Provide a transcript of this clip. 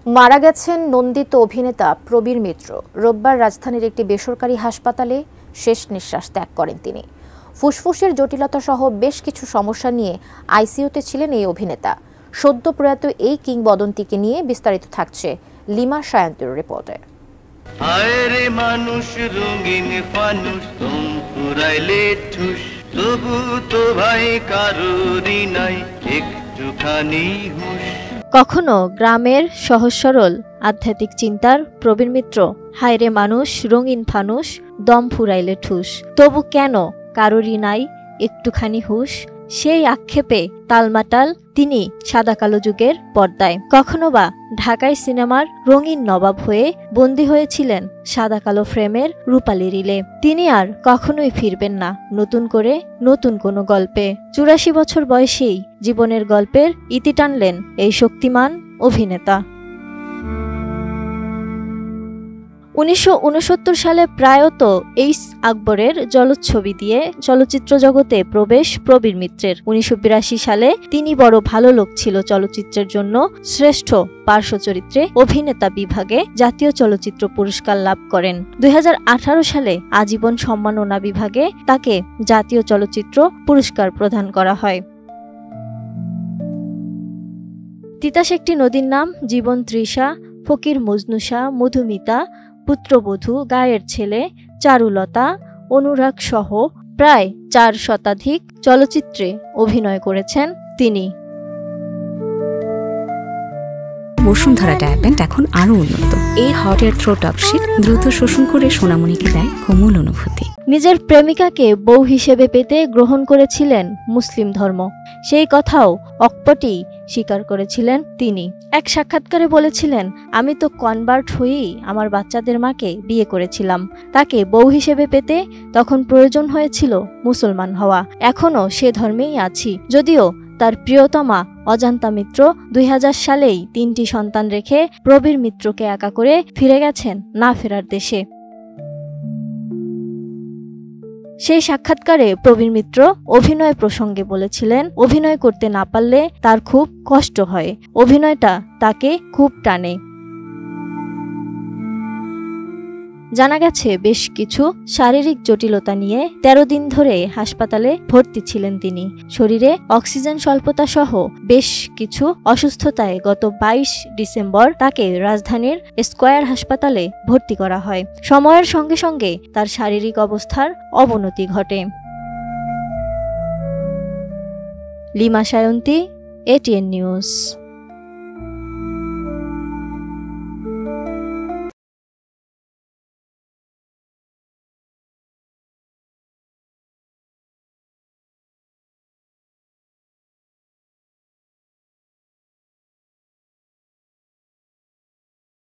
মারা গেছেন নন্দিত অভিনেতা প্রবীর মিত্র। রোববার রাজধানীর একটি বেসরকারি হাসপাতালে শেষ নিঃশ্বাস ত্যাগ করেন তিনি। ফুসফুসের জটিলতা সহ বেশ কিছু সমস্যা নিয়ে আইসিইউতে ছিলেন এই অভিনেতা। সদ্য প্রয়াত এই কিংবদন্তিকে নিয়ে বিস্তারিত থাকছে লিমা সায়ন্তের রিপোর্টে। আরে মানুষ রঙিন ফানুষ পুরাইলে ঠুস, তবু তো ভাই কারোরই নাই একটুখানি হুঁশ। কখনো গ্রামের সহজ সরল আধ্যাত্মিক চিন্তার প্রবীর মিত্র, হায়রে মানুষ রঙিন ফানুষ দম ফুরাইলে ঠুস, তবু কেন কারোরই নাই একটুখানি হুঁশ। সেই আক্ষেপে টালমাটাল তিনি সাদা কালো যুগের পর্দায়, কখনো বা ঢাকায় সিনেমার রঙিন নবাব হয়ে বন্দী হয়েছিলেন সাদা কালো ফ্রেমের রূপালী রিলে। তিনি আর কখনোই ফিরবেন না নতুন করে নতুন কোনো গল্পে। ৮৪ বছর বয়সেই জীবনের গল্পের ইতি টানলেন এই শক্তিমান অভিনেতা। ১৯৬৯ সালে প্রয়াত এইচ আকবরের জলচ্ছবি দিয়ে চলচ্চিত্র জগতে প্রবেশ প্রবীর মিত্রের। ১৯৮২ সালে তিনি বড় ভালো লোক ছিল চলচ্চিত্রের জন্য শ্রেষ্ঠ পার্শ্ব চরিত্রে অভিনেতা বিভাগে জাতীয় চলচ্চিত্র পুরস্কার লাভ করেন। ২০১৮ সালে আজীবন সম্মাননা বিভাগে তাকে জাতীয় চলচ্চিত্র পুরস্কার প্রদান করা হয়। তিতাস একটি নদীর নাম, জীবন তৃষা, ফকির মজনুষা, মধুমিতা, পুত্রবধূ, গায়ের ছেলে, চারুলতা, অনুরাগ সহ প্রায় ৪ শতাধিক চলচ্চিত্রে অভিনয় করেছেন তিনি। বসুন্ধরা ডায়াপেন্ট এখন আরো উন্নত। এই hot air through top sheet দ্রুত শোষণ করে সোনামণিকে দেয় কোমল অনুভূতি। নিজের প্রেমিকাকে বউ হিসেবে পেতে গ্রহণ করেছিলেন মুসলিম ধর্ম, সেই কথাও অকপটেই স্বীকার করেছিলেন তিনি। এক সাক্ষাৎকারে বলেছিলেন, আমি তো কনভার্ট হয়েই আমার বাচ্চাদের মাকে বিয়ে করেছিলাম। তাকে বউ হিসেবে পেতে তখন প্রয়োজন হয়েছিল মুসলমান হওয়া। এখনও সে ধর্মেই আছি, যদিও তার প্রিয়তমা অজান্তা মিত্র ২০০০ সালেই ৩টি সন্তান রেখে প্রবীর মিত্রকে একা করে ফিরে গেছেন না ফেরার দেশে। সেই সাক্ষাৎকারে প্রবীর মিত্র অভিনয় প্রসঙ্গে বলেছিলেন, অভিনয় করতে না পারলে তার খুব কষ্ট হয়, অভিনয়টা তাকে খুব টানে। জানা গেছে বেশ কিছু শারীরিক জটিলতা নিয়ে ১৩ দিন ধরে হাসপাতালে ভর্তি ছিলেন তিনি। শরীরে অক্সিজেন স্বল্পতা সহ বেশ কিছু অসুস্থতায় গত ২২ ডিসেম্বর তাকে রাজধানীর স্কয়ার হাসপাতালে ভর্তি করা হয়। সময়ের সঙ্গে সঙ্গে তার শারীরিক অবস্থার অবনতি ঘটে। Lima Sayanti, ATN news.